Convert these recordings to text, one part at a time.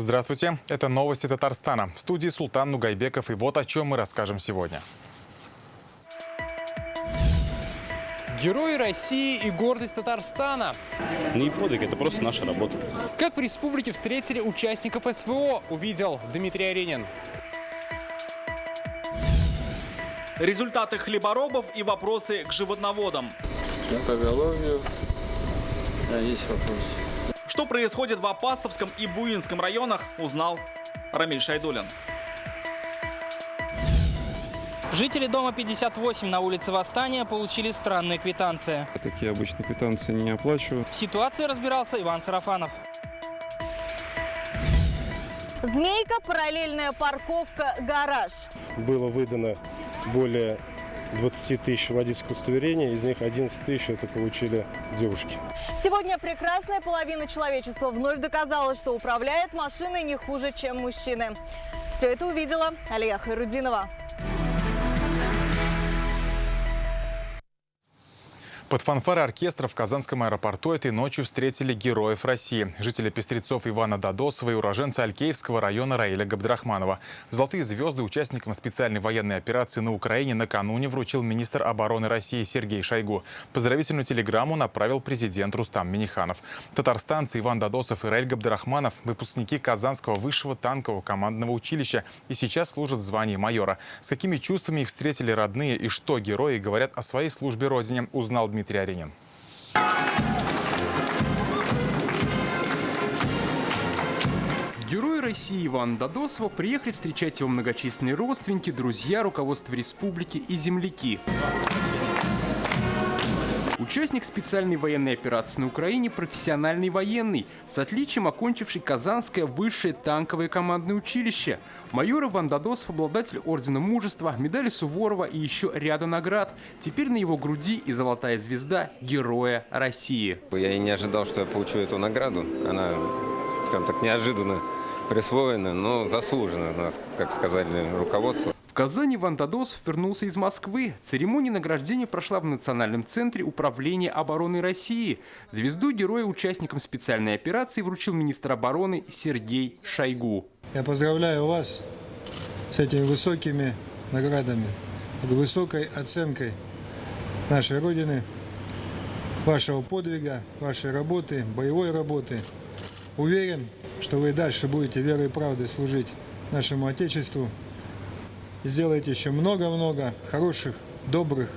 Здравствуйте, это новости Татарстана. В студии Султан Нугайбеков, и вот о чем мы расскажем сегодня. Герои России и гордость Татарстана. Не подвиг, это просто наша работа. Как в республике встретили участников СВО, увидел Дмитрий Аренин. Результаты хлеборобов и вопросы к животноводам. Поголовью. Есть вопросы. Что происходит в Апастовском и Буинском районах, узнал Рамиль Шайдулин. Жители дома 58 на улице Восстания получили странные квитанции. Такие обычные квитанции не оплачивают. В ситуации разбирался Иван Сарафанов. Змейка, параллельная парковка, гараж. Было выдано более 20 тысяч водительских удостоверений, из них 11 тысяч это получили девушки. Сегодня прекрасная половина человечества вновь доказала, что управляет машиной не хуже, чем мужчины. Все это увидела Алия Хайрудинова. Под фанфары оркестра в Казанском аэропорту этой ночью встретили героев России. Жители Пестрецов Ивана Додосова и уроженца Алькеевского района Раиля Габдрахманова. Золотые звезды участникам специальной военной операции на Украине накануне вручил министр обороны России Сергей Шойгу. Поздравительную телеграмму направил президент Рустам Минниханов. Татарстанцы Иван Додосов и Раиль Габдрахманов – выпускники Казанского высшего танкового командного училища и сейчас служат в звании майора. С какими чувствами их встретили родные и что герои говорят о своей службе родине, узнал Дмитрий Аренин. Герои России Ивана Додосова приехали встречать его многочисленные родственники, друзья, руководство республики и земляки. Участник специальной военной операции на Украине – профессиональный военный, с отличием окончивший Казанское высшее танковое командное училище. Майор Иван Додосов – обладатель ордена Мужества, медали Суворова и еще ряда наград. Теперь на его груди и золотая звезда Героя России. Я и не ожидал, что я получу эту награду. Она, скажем так, неожиданно присвоена, но заслужена, нас, как сказали руководство. В Казани Иван Додосов вернулся из Москвы. Церемония награждения прошла в Национальном центре управления обороны России. Звезду героя участникам специальной операции вручил министр обороны Сергей Шойгу. Я поздравляю вас с этими высокими наградами, высокой оценкой нашей Родины, вашего подвига, вашей работы, боевой работы. Уверен, что вы и дальше будете верой и правдой служить нашему Отечеству. И сделаете еще много-много хороших, добрых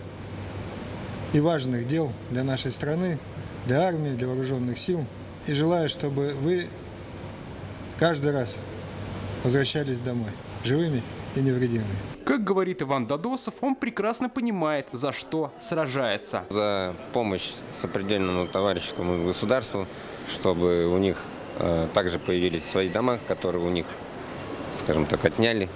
и важных дел для нашей страны, для армии, для вооруженных сил. И желаю, чтобы вы каждый раз возвращались домой живыми и невредимыми. Как говорит Иван Додосов, он прекрасно понимает, за что сражается. За помощь сопредельному товарищескому государству, чтобы у них также появились свои дома, которые у них, скажем так, отняли.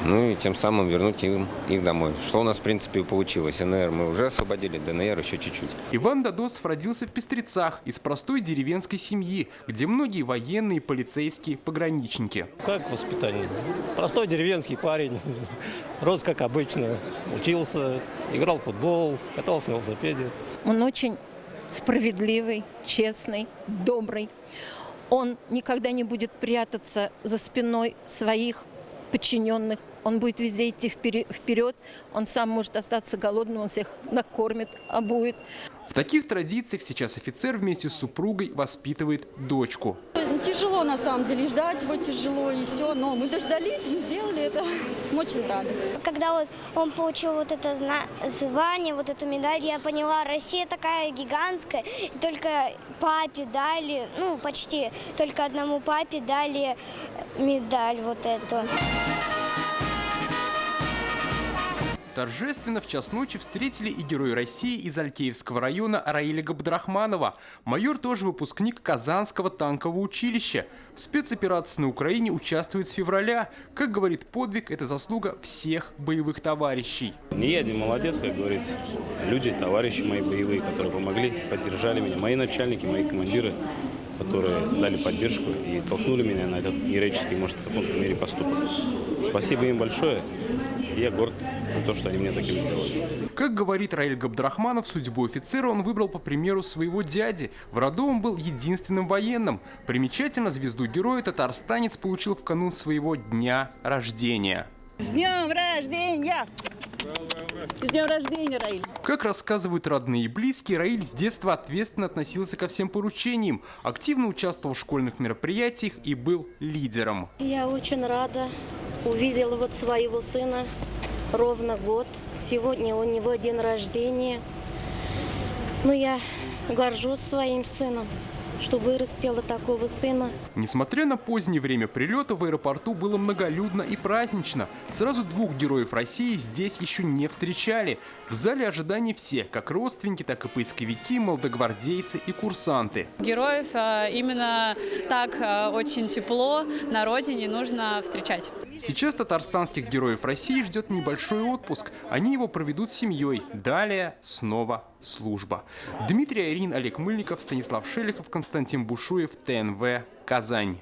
Ну и тем самым вернуть им их домой. Что у нас, в принципе, и получилось. НР мы уже освободили, ДНР еще чуть-чуть. Иван Додосов родился в Пестрецах из простой деревенской семьи, где многие военные, полицейские, пограничники. Как воспитание? Простой деревенский парень. Рос как обычно. Учился, играл в футбол, катался на велосипеде. Он очень справедливый, честный, добрый. Он никогда не будет прятаться за спиной своих подчиненных. Он будет везде идти вперед. Он сам может остаться голодным, он всех накормит, обует. В таких традициях сейчас офицер вместе с супругой воспитывает дочку. Тяжело на самом деле, ждать его тяжело и все, но мы дождались, мы сделали это. Мы очень рады. Когда вот он получил вот это звание, вот эту медаль, я поняла, Россия такая гигантская, и только папе дали, ну почти только одному папе дали медаль вот эту. Торжественно в час ночи встретили и герои России из Алькеевского района Раиля Габдрахманова. Майор тоже выпускник Казанского танкового училища. В спецоперации на Украине участвует с февраля. Как говорит подвиг, это заслуга всех боевых товарищей. Не я один молодец, как говорится. Люди, товарищи мои боевые, которые помогли, поддержали меня. Мои начальники, мои командиры которые дали поддержку и толкнули меня на этот героический, может, в каком-то мере поступок. Спасибо им большое. И я горд за то, что они мне таким сделали. Как говорит Раиль Габдрахманов, судьбу офицера он выбрал по примеру своего дяди. В роду он был единственным военным. Примечательно, звезду героя татарстанец получил в канун своего дня рождения. С днем рождения! С днем рождения, Раиль! Как рассказывают родные и близкие, Раиль с детства ответственно относился ко всем поручениям, активно участвовал в школьных мероприятиях и был лидером. Я очень рада. Увидела вот своего сына ровно год. Сегодня у него день рождения. Но я горжусь своим сыном, что вырастила такого сына. Несмотря на позднее время прилета, в аэропорту было многолюдно и празднично. Сразу двух героев России здесь еще не встречали. В зале ожиданий все, как родственники, так и поисковики, молодогвардейцы и курсанты. Героев именно так очень тепло на родине нужно встречать. Сейчас татарстанских героев России ждет небольшой отпуск. Они его проведут с семьей. Далее снова служба. Дмитрий Айрин, Олег Мыльников, Станислав Шелихов, Константин Бушуев, ТНВ, Казань.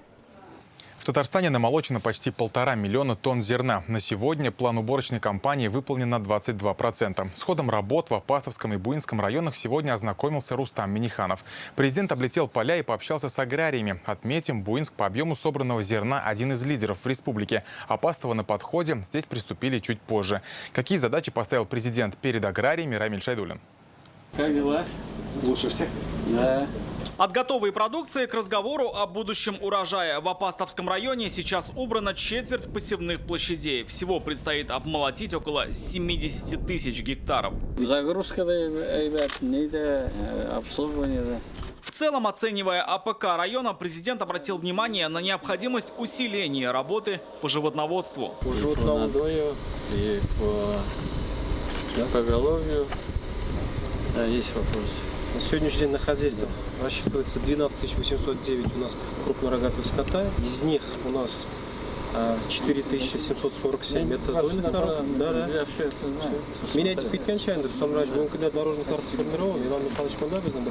В Татарстане намолочено почти 1,5 миллиона тонн зерна. На сегодня план уборочной кампании выполнен на 22%. С ходом работ в Апастовском и Буинском районах сегодня ознакомился Рустам Миниханов. Президент облетел поля и пообщался с аграриями. Отметим, Буинск по объему собранного зерна один из лидеров в республике. Апастово на подходе, здесь приступили чуть позже. Какие задачи поставил президент перед аграриями, Рамиль Шайдуллин? Как дела? Лучше всех? Да. От готовой продукции к разговору о будущем урожая. В Апастовском районе сейчас убрано четверть посевных площадей. Всего предстоит обмолотить около 70 тысяч гектаров. Загрузка, ребят, обслуживание, да. В целом, оценивая АПК района, президент обратил внимание на необходимость усиления работы по животноводству. По животноводству и по поголовью. Да, есть вопросы. На сегодняшний день на хозяйствах рассчитывается 12 809 у нас крупнорогатых скота. Из них у нас 4747. Это до гектара. Да. Меняйте пить кончайно. Будем когда дорожную карту сформировали, Иван Михайлович Мандабезом,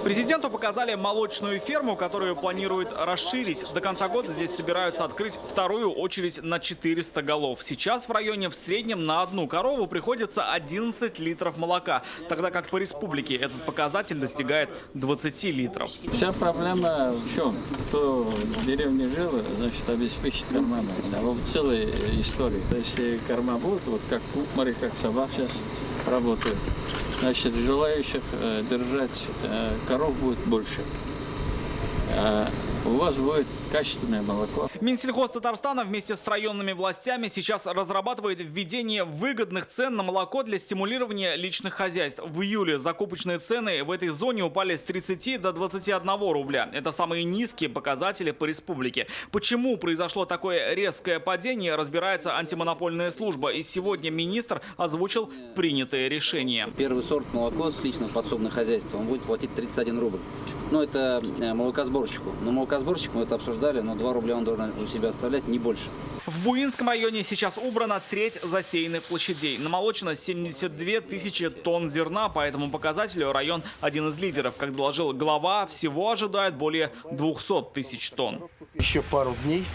Президенту показали молочную ферму, которую планируют расширить. До конца года здесь собираются открыть вторую очередь на 400 голов. Сейчас в районе в среднем на одну корову приходится 11 литров молока, тогда как по республике этот показатель достигает 20 литров. Вся проблема в чем? Кто в деревне жил, значит, обеспечить кормами. Да, вот целая история. Если корма будут, вот как кукмары, как собак сейчас работают, значит, желающих держать коров будет больше. У вас будет качественное молоко. Минсельхоз Татарстана вместе с районными властями сейчас разрабатывает введение выгодных цен на молоко для стимулирования личных хозяйств. В июле закупочные цены в этой зоне упали с 30 до 21 рубля. Это самые низкие показатели по республике. Почему произошло такое резкое падение, разбирается антимонопольная служба. И сегодня министр озвучил принятое решение. Первый сорт молоко с личным подсобным хозяйством он будет платить 31 рубль. Ну, это молокосборщику. Но молокосборщик мы это обсуждали, но 2 рубля он должен у себя оставлять, не больше. В Буинском районе сейчас убрана треть засеянных площадей. Намолочено 72 тысячи тонн зерна. По этому показателю район один из лидеров. Как доложил глава, всего ожидает более 200 тысяч тонн. Еще пару дней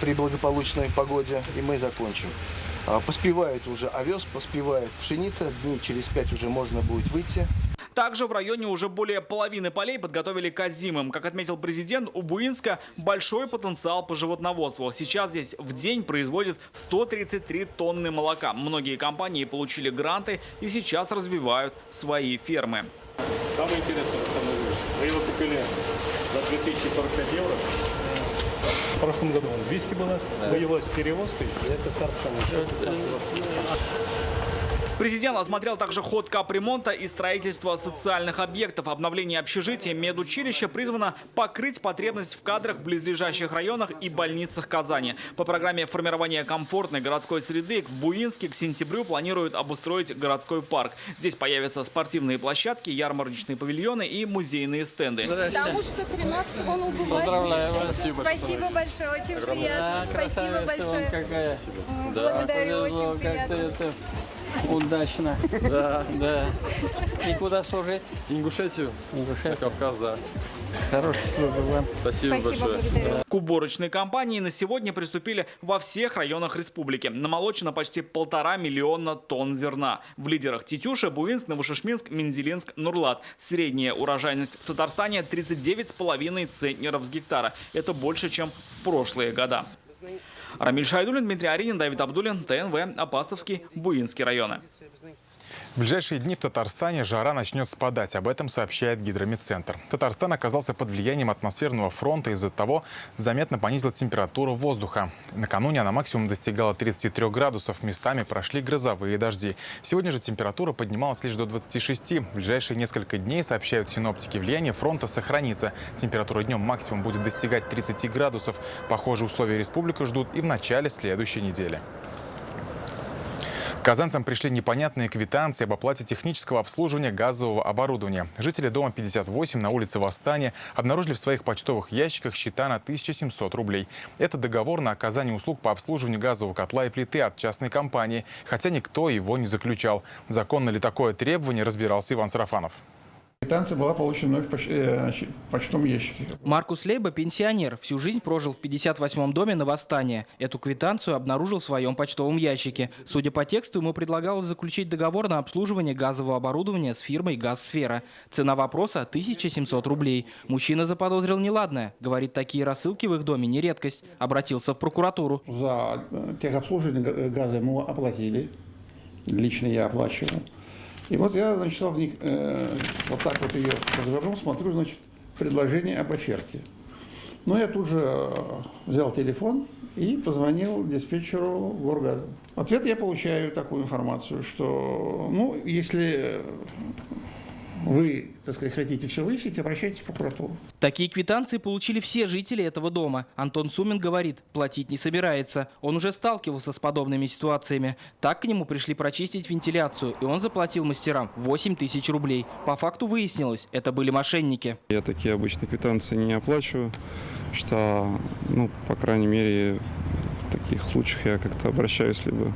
при благополучной погоде, и мы закончим. Поспевает уже овес, поспевает пшеница. Дней через 5 уже можно будет выйти. Также в районе уже более половины полей подготовили к озимым. Как отметил президент, у Буинска большой потенциал по животноводству. Сейчас здесь в день производят 133 тонны молока. Многие компании получили гранты и сейчас развивают свои фермы. Самое интересное, вы его купили за 2045 евро. В прошлом году он 200 было, воевалась перевозкой. Это Татарстан. Президент осмотрел также ход капремонта и строительство социальных объектов. Обновление общежития медучилища призвано покрыть потребность в кадрах в близлежащих районах и больницах Казани. По программе формирования комфортной городской среды в Буинске к сентябрю планируют обустроить городской парк. Здесь появятся спортивные площадки, ярмарочные павильоны и музейные стенды. Потому что 13-го он убывает. Поздравляю вас. Спасибо большое, очень приятно. Спасибо большое. Какая. Благодарю, очень приятно. Удачно. Да. И куда служить? Ингушетию. На Кавказ, да. Хорошей службы вам. Спасибо большое. К уборочной кампании на сегодня приступили во всех районах республики. Намолочено почти 1,5 миллиона тонн зерна. В лидерах Тетюша, Буинск, Новошишминск, Мензелинск, Нурлат. Средняя урожайность в Татарстане 39,5 центнеров с гектара. Это больше, чем в прошлые года. Рамиль Шайдуллин, Дмитрий Аринин, Давид Абдуллин, ТНВ, Апастовский, Буинский районы. В ближайшие дни в Татарстане жара начнет спадать. Об этом сообщает Гидрометцентр. Татарстан оказался под влиянием атмосферного фронта. Из-за того заметно понизилась температура воздуха. Накануне она максимум достигала 33 градусов. Местами прошли грозовые дожди. Сегодня же температура поднималась лишь до 26. В ближайшие несколько дней, сообщают синоптики, влияние фронта сохранится. Температура днем максимум будет достигать 30 градусов. Похожие условия республика ждут и в начале следующей недели. Казанцам пришли непонятные квитанции об оплате технического обслуживания газового оборудования. Жители дома 58 на улице Восстания обнаружили в своих почтовых ящиках счета на 1700 рублей. Это договор на оказание услуг по обслуживанию газового котла и плиты от частной компании, хотя никто его не заключал. Законно ли такое требование, разбирался Иван Сарафанов. Квитанция была получена в почтовом ящике. Маркус Лейба – пенсионер. Всю жизнь прожил в 58-м доме на Восстания. Эту квитанцию обнаружил в своем почтовом ящике. Судя по тексту, ему предлагалось заключить договор на обслуживание газового оборудования с фирмой «Газсфера». Цена вопроса – 1700 рублей. Мужчина заподозрил неладное. Говорит, такие рассылки в их доме не редкость. Обратился в прокуратуру. За техобслуживание газа мы оплатили. Лично я оплачивал. И вот я, значит, вот так вот ее развернул, смотрю, значит, предложение об оферте. Но я тут же взял телефон и позвонил диспетчеру Горгаза. В ответ я получаю такую информацию, что, ну, если вы, так сказать, хотите все выяснить, обращайтесь в прокуратуру. Такие квитанции получили все жители этого дома. Антон Сумин говорит, платить не собирается. Он уже сталкивался с подобными ситуациями. Так к нему пришли прочистить вентиляцию, и он заплатил мастерам 8000 рублей. По факту выяснилось, это были мошенники. Я такие обычные квитанции не оплачиваю, что, ну, по крайней мере, в таких случаях я как-то обращаюсь либо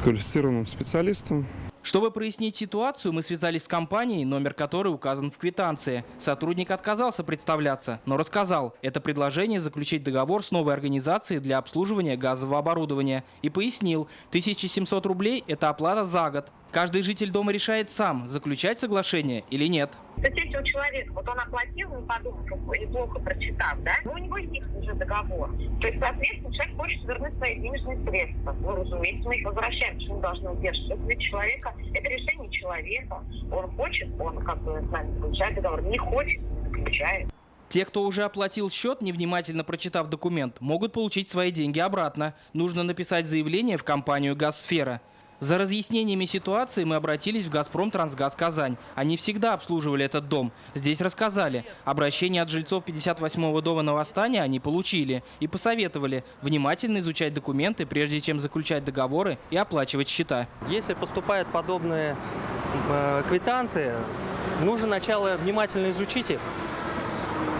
к квалифицированным специалистам. Чтобы прояснить ситуацию, мы связались с компанией, номер которой указан в квитанции. Сотрудник отказался представляться, но рассказал, это предложение заключить договор с новой организацией для обслуживания газового оборудования. И пояснил, 1700 рублей – это оплата за год. Каждый житель дома решает сам, заключать соглашение или нет. То есть если у человека, вот он оплатил, не подумав или плохо прочитав, да, но у него есть уже договор. То есть, соответственно, человек хочет вернуть свои денежные средства. Ну, разумеется, мы их возвращаем, почему должны удерживать. Это ведь человека, это решение человека. Он хочет, он как бы с нами заключает договор, не хочет, не заключает. Те, кто уже оплатил счет, невнимательно прочитав документ, могут получить свои деньги обратно. Нужно написать заявление в компанию «Газсфера». За разъяснениями ситуации мы обратились в «Газпром-Трансгаз Казань». Они всегда обслуживали этот дом. Здесь рассказали. Обращение от жильцов 58-го дома на Восстания они получили. И посоветовали внимательно изучать документы, прежде чем заключать договоры и оплачивать счета. Если поступают подобные квитанции, нужно сначала внимательно изучить их,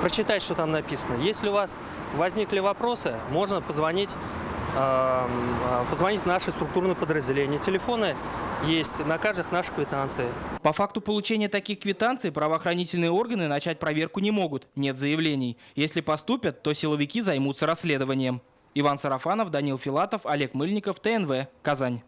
прочитать, что там написано. Если у вас возникли вопросы, можно позвонить в наши структурные подразделения. Телефоны есть на каждых наших квитанциях. По факту получения таких квитанций правоохранительные органы начать проверку не могут. Нет заявлений. Если поступят, то силовики займутся расследованием. Иван Сарафанов, Данил Филатов, Олег Мыльников, ТНВ, Казань.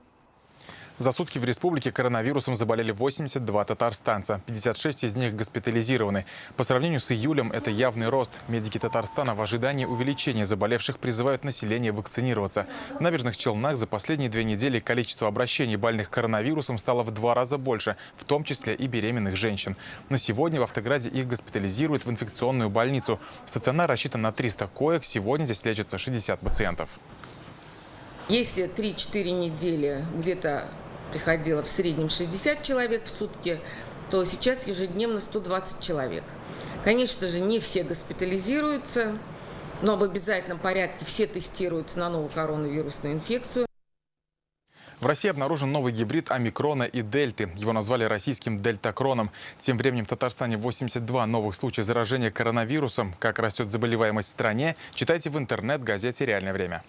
За сутки в республике коронавирусом заболели 82 татарстанца. 56 из них госпитализированы. По сравнению с июлем это явный рост. Медики Татарстана в ожидании увеличения заболевших призывают население вакцинироваться. В Набережных Челнах за последние 2 недели количество обращений больных коронавирусом стало в 2 раза больше, в том числе и беременных женщин. На сегодня в Автограде их госпитализируют в инфекционную больницу. Стационар рассчитан на 300 коек. Сегодня здесь лечатся 60 пациентов. Если 3-4 недели где-то приходило в среднем 60 человек в сутки, то сейчас ежедневно 120 человек. Конечно же, не все госпитализируются, но в обязательном порядке все тестируются на новую коронавирусную инфекцию. В России обнаружен новый гибрид омикрона и дельты. Его назвали российским дельтакроном. Тем временем в Татарстане 82 новых случая заражения коронавирусом. Как растет заболеваемость в стране, читайте в интернет-газете «Реальное время».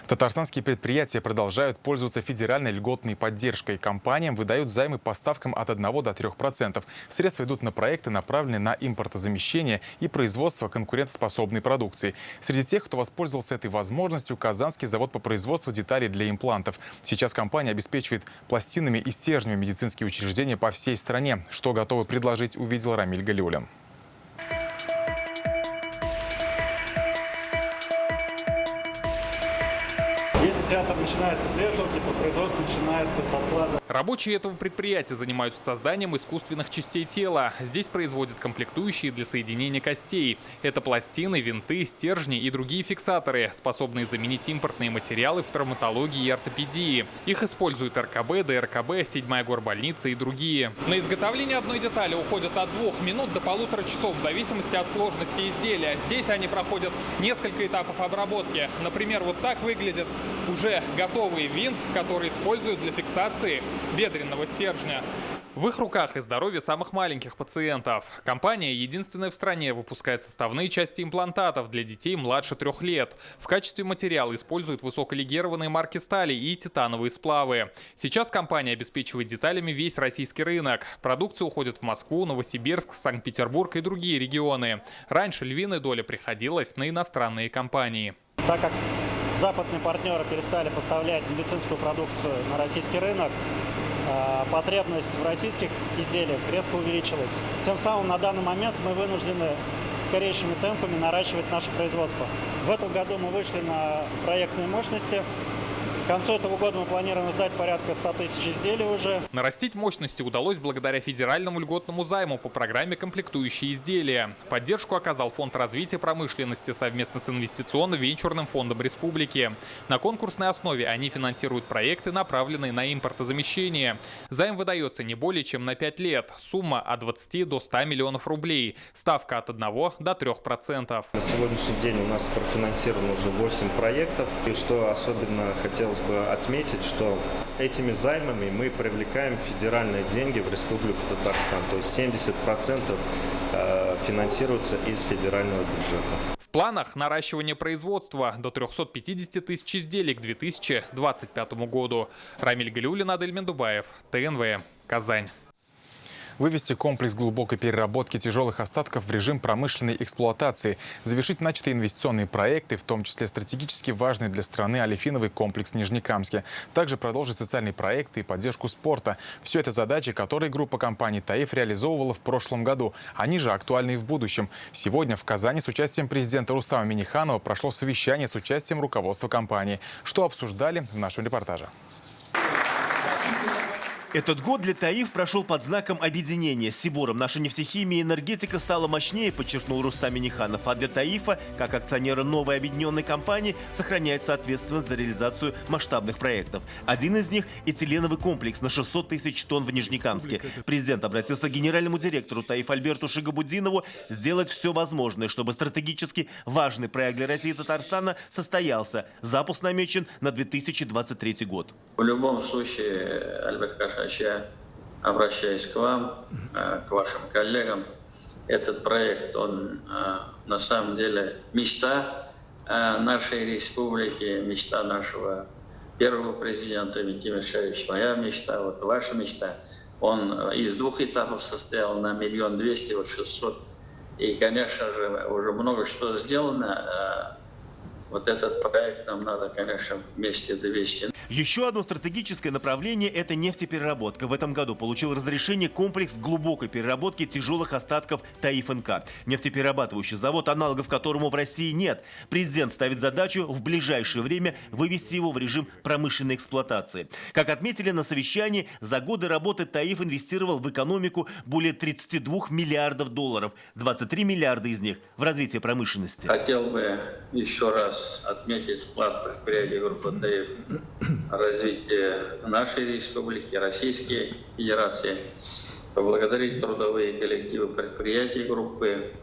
Татарстанские предприятия продолжают пользоваться федеральной льготной поддержкой. Компаниям выдают займы по ставкам от 1 до 3%. Средства идут на проекты, направленные на импортозамещение и производство конкурентоспособной продукции. Среди тех, кто воспользовался этой возможностью, Казанский завод по производству деталей для имплантов. Сейчас компания обеспечивает пластинами и стержнями медицинские учреждения по всей стране. Что готовы предложить, увидел Рамиль Галиуллин. Если театр начинается с вешалки, то производство начинается со склада. Рабочие этого предприятия занимаются созданием искусственных частей тела. Здесь производят комплектующие для соединения костей. Это пластины, винты, стержни и другие фиксаторы, способные заменить импортные материалы в травматологии и ортопедии. Их используют РКБ, ДРКБ, 7-я горбольница и другие. На изготовление одной детали уходит от 2 минут до 1,5 часов, в зависимости от сложности изделия. Здесь они проходят несколько этапов обработки. Например, вот так выглядит уже готовый винт, который используют для фиксации бедренного стержня. В их руках и здоровье самых маленьких пациентов. Компания единственная в стране выпускает составные части имплантатов для детей младше 3 лет. В качестве материала используют высоколегированные марки стали и титановые сплавы. Сейчас компания обеспечивает деталями весь российский рынок. Продукция уходит в Москву, Новосибирск, Санкт-Петербург и другие регионы. Раньше львиная доля приходилась на иностранные компании. Так как западные партнеры перестали поставлять медицинскую продукцию на российский рынок, потребность в российских изделиях резко увеличилась. Тем самым на данный момент мы вынуждены скорейшими темпами наращивать наше производство. В этом году мы вышли на проектные мощности. К концу этого года мы планируем сдать порядка 100 тысяч изделий уже. Нарастить мощности удалось благодаря федеральному льготному займу по программе «Комплектующие изделия». Поддержку оказал Фонд развития промышленности совместно с инвестиционно-венчурным фондом республики. На конкурсной основе они финансируют проекты, направленные на импортозамещение. Займ выдается не более чем на 5 лет. Сумма от 20 до 100 миллионов рублей. Ставка от 1 до 3%. На сегодняшний день у нас профинансировано уже 8 проектов. И что особенно хотелось бы отметить, что этими займами мы привлекаем федеральные деньги в Республику Татарстан. То есть 70% финансируется из федерального бюджета. В планах наращивание производства до 350 тысяч изделий к 2025 году. Рамиль Галиуллин, Адель Мендубаев, ТНВ, Казань. Вывести комплекс глубокой переработки тяжелых остатков в режим промышленной эксплуатации, завершить начатые инвестиционные проекты, в том числе стратегически важный для страны олефиновый комплекс в Нижнекамске. Также продолжить социальные проекты и поддержку спорта. Все это задачи, которые группа компаний «Таиф» реализовывала в прошлом году. Они же актуальны и в будущем. Сегодня в Казани с участием президента Рустама Минниханова прошло совещание с участием руководства компании. Что обсуждали в нашем репортаже. Этот год для ТАИФ прошел под знаком объединения. С Сибором наша нефтехимия и энергетика стала мощнее, подчеркнул Рустам Минниханов. А для ТАИФа, как акционера новой объединенной компании, сохраняется ответственность за реализацию масштабных проектов. Один из них – этиленовый комплекс на 600 тысяч тонн в Нижнекамске. Президент обратился к генеральному директору ТАИФ Альберту Шигабуддинову сделать все возможное, чтобы стратегически важный проект для России и Татарстана состоялся. Запуск намечен на 2023 год. В любом случае, Альберт Кашач, я обращаюсь к вам, к вашим коллегам. Этот проект, он на самом деле мечта нашей республики, мечта нашего первого президента Микима Шаевича, моя мечта, вот ваша мечта. Он из 2 этапов состоял на 1 200 000, вот 600. И, конечно же, уже много что сделано. Вот этот проект нам надо, конечно, вместе довести. Еще одно стратегическое направление – это нефтепереработка. В этом году получил разрешение комплекс глубокой переработки тяжелых остатков ТАИФ НК. Нефтеперерабатывающий завод, аналогов которому в России нет. Президент ставит задачу в ближайшее время вывести его в режим промышленной эксплуатации. Как отметили на совещании, за годы работы ТАИФ инвестировал в экономику более 32 миллиардов долларов. 23 миллиарда из них в развитие промышленности. Хотел бы еще раз отметить вклад предприятия группы ТАИФ в развитие нашей республики, Российской Федерации, поблагодарить трудовые коллективы предприятий группы,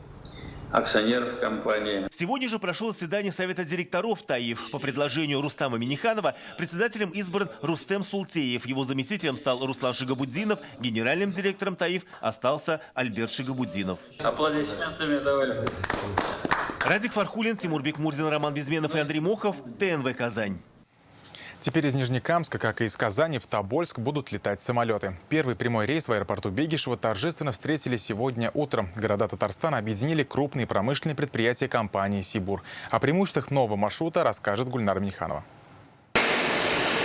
акционеров компании. Сегодня же прошло заседание Совета директоров ТАИФ. По предложению Рустама Минниханова председателем избран Рустем Султеев. Его заместителем стал Руслан Шигабуддинов. Генеральным директором ТАИФ остался Альберт Шигабуддинов. Аплодисментами давали. Радик Фархулин, Тимур Бекмурзин, Роман Безменов и Андрей Мохов. ТНВ Казань. Теперь из Нижнекамска, как и из Казани, в Тобольск будут летать самолеты. Первый прямой рейс в аэропорту Бегишева торжественно встретили сегодня утром. Города Татарстана объединили крупные промышленные предприятия компании «Сибур». О преимуществах нового маршрута расскажет Гульнара Миниханова.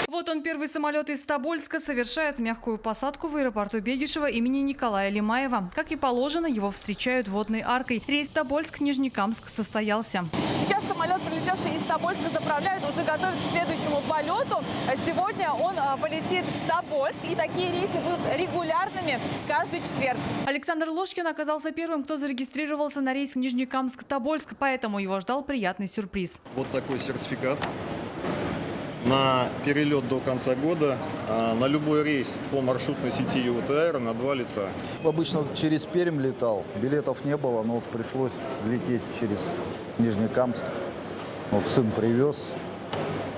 Вот он, первый самолет из Тобольска, совершает мягкую посадку в аэропорту Бегишева имени Николая Лимаева. Как и положено, его встречают водной аркой. Рейс Тобольск-Нижнекамск состоялся. Сейчас самолет, прилетевший из Тобольска, заправляют, уже готовят к следующему полету. Сегодня он полетит в Тобольск, и такие рейсы будут регулярными каждый четверг. Александр Ложкин оказался первым, кто зарегистрировался на рейс Нижнекамск-Тобольск, поэтому его ждал приятный сюрприз. Вот такой сертификат на перелет до конца года на любой рейс по маршрутной сети ЮТАЭР на 2 лица. Обычно через Пермь летал, билетов не было, но вот пришлось лететь через Нижнекамск. Вот сын привез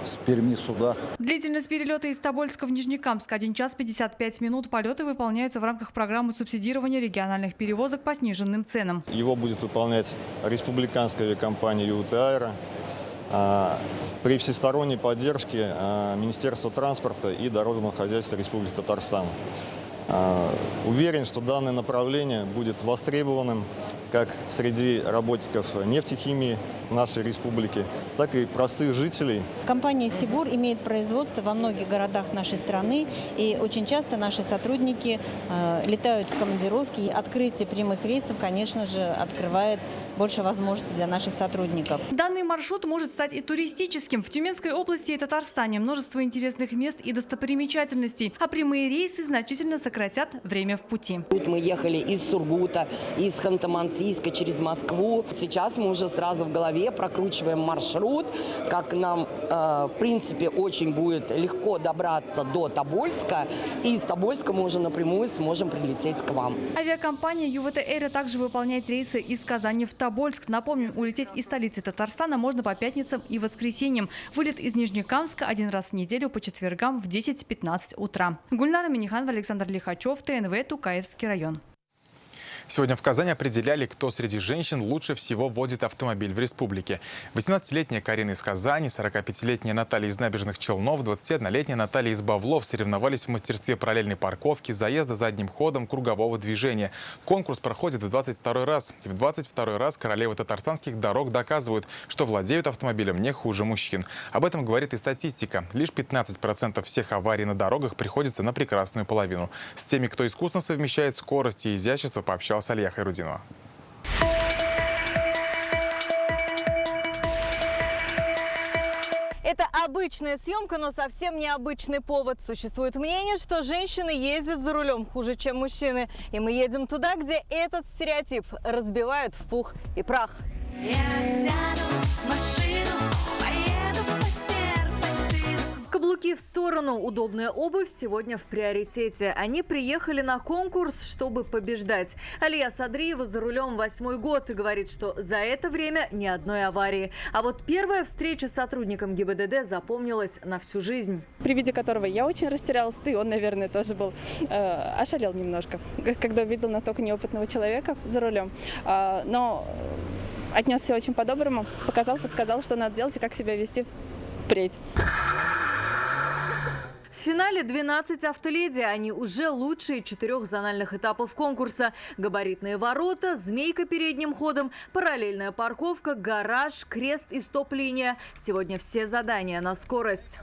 с Перми сюда. Длительность перелета из Тобольска в Нижнекамск – 1 час 55 минут. Полеты выполняются в рамках программы субсидирования региональных перевозок по сниженным ценам. Его будет выполнять республиканская авиакомпания ЮТАЭР при всесторонней поддержке Министерства транспорта и дорожного хозяйства Республики Татарстан. Уверен, что данное направление будет востребованным как среди работников нефтехимии нашей республики, так и простых жителей. Компания «Сибур» имеет производство во многих городах нашей страны, и очень часто наши сотрудники летают в командировки. И открытие прямых рейсов, конечно же, открывает больше возможностей для наших сотрудников. Данный маршрут может стать и туристическим. В Тюменской области и Татарстане множество интересных мест и достопримечательностей, а прямые рейсы значительно сократят время в пути. Тут мы ехали из Сургута, из Ханты-Мансийска через Москву. Сейчас мы уже сразу в голове прокручиваем маршрут, как нам, в принципе, очень будет легко добраться до Тобольска. И из Тобольска мы уже напрямую сможем прилететь к вам. Авиакомпания ЮВТ-Эйр также выполняет рейсы из Казани в Тобольск. Напомним, улететь из столицы Татарстана можно по пятницам и воскресеньям. Вылет из Нижнекамска 1 раз в неделю по четвергам в 10-15 утра. Гульнара Миниханова, Александр Лихачев, ТНВ, Тукаевский район. Сегодня в Казани определяли, кто среди женщин лучше всего водит автомобиль в республике. 18-летняя Карина из Казани, 45-летняя Наталья из Набережных Челнов, 21-летняя Наталья из Бавлов соревновались в мастерстве параллельной парковки, заезда задним ходом, кругового движения. Конкурс проходит в 22-й раз. И в 22-й раз королевы татарстанских дорог доказывают, что владеют автомобилем не хуже мужчин. Об этом говорит и статистика. Лишь 15% всех аварий на дорогах приходится на прекрасную половину. С теми, кто искусно совмещает скорость и изящество, пообщался Алия Хайрудинова. Это обычная съемка, но совсем необычный повод. Существует мнение, что женщины ездят за рулем хуже, чем мужчины. И мы едем туда, где этот стереотип разбивают в пух и прах. Я сяду в машину, поеду по серпантину. Каблуки в сторону. Удобная обувь сегодня в приоритете. Они приехали на конкурс, чтобы побеждать. Алия Садриева за рулем 8-й год и говорит, что за это время ни одной аварии. А вот первая встреча с сотрудником ГИБДД запомнилась на всю жизнь. При виде которого я очень растерялась, да и он, наверное, тоже был ошалел немножко, когда увидел настолько неопытного человека за рулем. Но отнесся очень по-доброму, показал, подсказал, что надо делать и как себя вести впредь. В финале 12 автоледи. Они уже лучшие 4 зональных этапов конкурса. Габаритные ворота, змейка передним ходом, параллельная парковка, гараж, крест и стоп-линия. Сегодня все задания на скорость.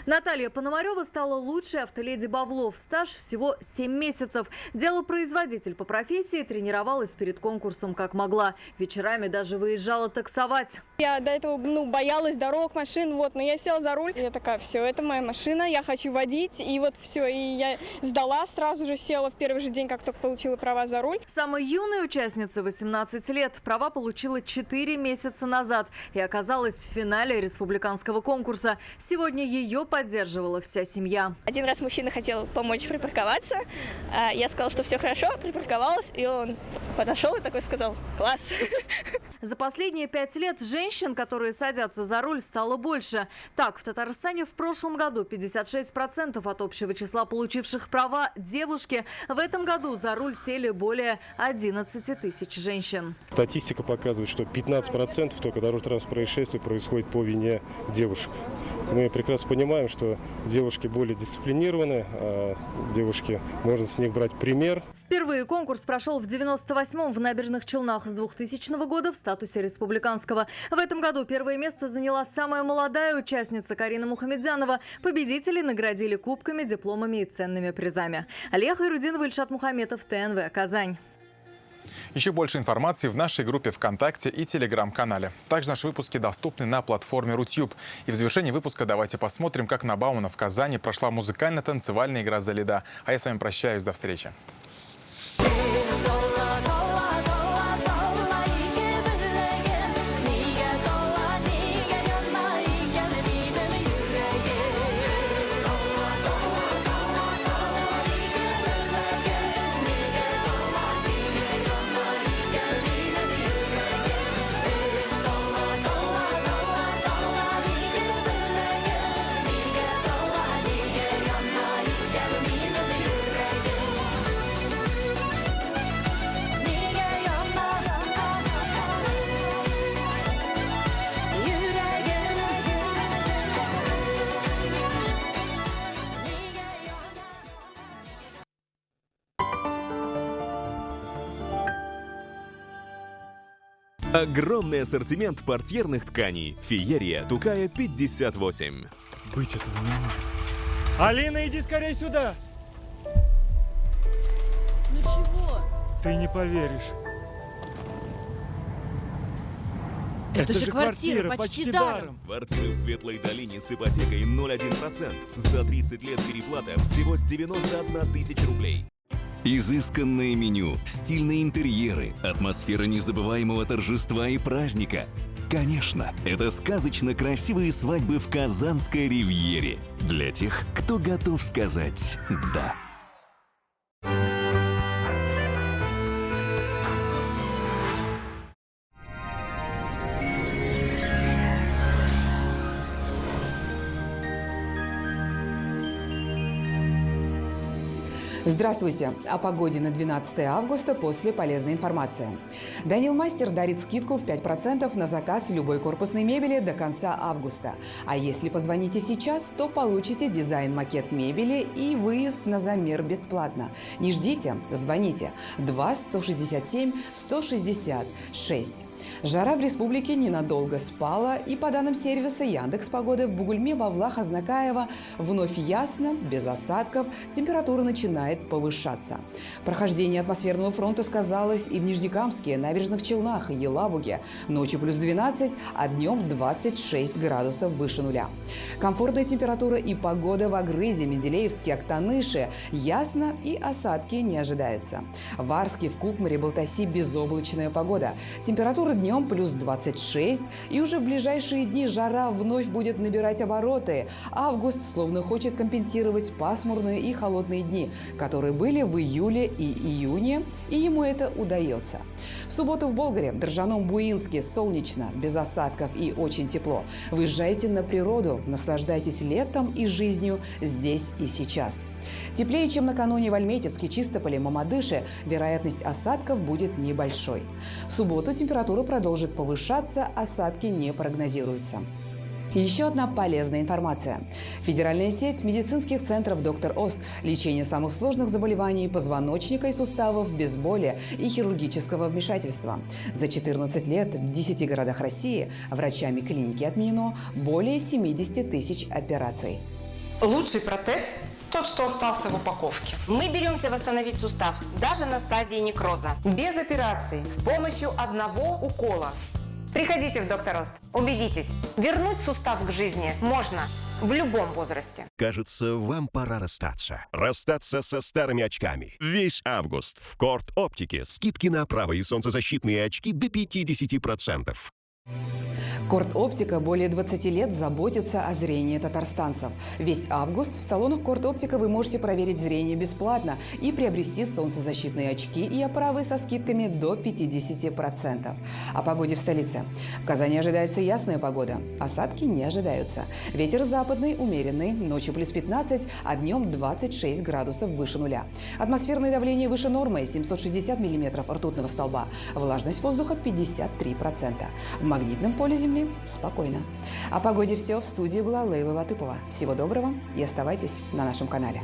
Наталья Пономарева стала лучшей автоледи Бавлов. Стаж всего 7 месяцев. Делопроизводитель по профессии, тренировалась перед конкурсом как могла. Вечерами даже выезжала таксовать. Я до этого боялась дорог, машин, но я села за руль. Я такая, все, это моя машина, я хочу водить. И вот все, и я сдала, сразу же села в первый же день, как только получила права за руль. Самая юная участница, 18 лет, права получила 4 месяца назад и оказалась в финале республиканского конкурса. Сегодня ее позиция поддерживала вся семья. Один раз мужчина хотел помочь припарковаться. Я сказала, что все хорошо, припарковалась, и он подошел и такой сказал: «Класс». За последние 5 лет женщин, которые садятся за руль, стало больше. Так, в Татарстане в прошлом году 56% от общего числа получивших права девушки. В этом году за руль сели более 11 тысяч женщин. Статистика показывает, что 15% только дорожно-транспортных происшествий происходит по вине девушек. Мы прекрасно понимаем, что девушки более дисциплинированы, а девушки, можно с них брать пример. Впервые конкурс прошел в 98-м в Набережных Челнах, с 2000 года в статусе республиканского. В этом году первое место заняла самая молодая участница Карина Мухамедзянова. Победителей наградили кубками, дипломами и ценными призами. Алия Хайрудинова, Ильшат Мухаметов, ТНВ, Казань. Еще больше информации в нашей группе ВКонтакте и Телеграм-канале. Также наши выпуски доступны на платформе Рутюб. И в завершении выпуска давайте посмотрим, как на Баумана в Казани прошла музыкально-танцевальная игра «За льда». А я с вами прощаюсь. До встречи. Огромный ассортимент портьерных тканей. Феерия, Тукая, 58. Быть этого не может. Алина, иди скорее сюда! Ну чего? Ты не поверишь. Это же квартира почти даром. Квартиры в Светлой долине с ипотекой 0,1%. За 30 лет переплата всего 91 тысяча рублей. Изысканное меню, стильные интерьеры, атмосфера незабываемого торжества и праздника. Конечно, это сказочно красивые свадьбы в Казанской ривьере. Для тех, кто готов сказать «да». Здравствуйте! О погоде на 12 августа после полезной информации. Данил Мастер дарит скидку в 5% на заказ любой корпусной мебели до конца августа. А если позвоните сейчас, то получите дизайн-макет мебели и выезд на замер бесплатно. Не ждите, звоните 2 167 166. Жара в республике ненадолго спала, и по данным сервиса Яндекс.Погоды в Бугульме, Бавлах, Азнакаево вновь ясно, без осадков, температура начинает повышаться. Прохождение атмосферного фронта сказалось и в Нижнекамске, Набережных Челнах и Елабуге. Ночью плюс 12, а днем 26 градусов выше нуля. Комфортная температура и погода в Агрызе, Менделеевске, Актаныше. Ясно, и осадки не ожидаются. В Арске, в Кукмаре, Балтаси безоблачная погода. Температура днем плюс 26, и уже в ближайшие дни жара вновь будет набирать обороты. Август словно хочет компенсировать пасмурные и холодные дни, которые были в июле и июне, и ему это удается. В субботу в Болгаре, Држаном, Буинске солнечно, без осадков и очень тепло. Выезжайте на природу, наслаждайтесь летом и жизнью здесь и сейчас. Теплее, чем накануне в Альметьевске, Чистополе, Мамадыше, вероятность осадков будет небольшой. В субботу температура продолжит повышаться, осадки не прогнозируются. И еще одна полезная информация. Федеральная сеть медицинских центров «Доктор Ост». Лечение самых сложных заболеваний позвоночника и суставов без боли и хирургического вмешательства. За 14 лет в 10 городах России врачами клиники отменено более 70 тысяч операций. Лучший протез – тот, что остался в упаковке. Мы беремся восстановить сустав даже на стадии некроза. Без операции, с помощью одного укола. Приходите в «Доктор Ост». Убедитесь, вернуть сустав к жизни можно в любом возрасте. Кажется, вам пора расстаться. Расстаться со старыми очками. Весь август в Корт Оптике скидки на оправы и солнцезащитные очки до 50%. Корт Оптика более 20 лет заботится о зрении татарстанцев. Весь август в салонах Корт Оптика вы можете проверить зрение бесплатно и приобрести солнцезащитные очки и оправы со скидками до 50%. О погоде в столице. В Казани ожидается ясная погода. Осадки не ожидаются. Ветер западный умеренный, ночью плюс 15, а днем 26 градусов выше нуля. Атмосферное давление выше нормы 760 миллиметров ртутного столба. Влажность воздуха 53%. В магнитном поле Земли спокойно. О погоде все. В студии была Лейла Латыпова. Всего доброго и оставайтесь на нашем канале.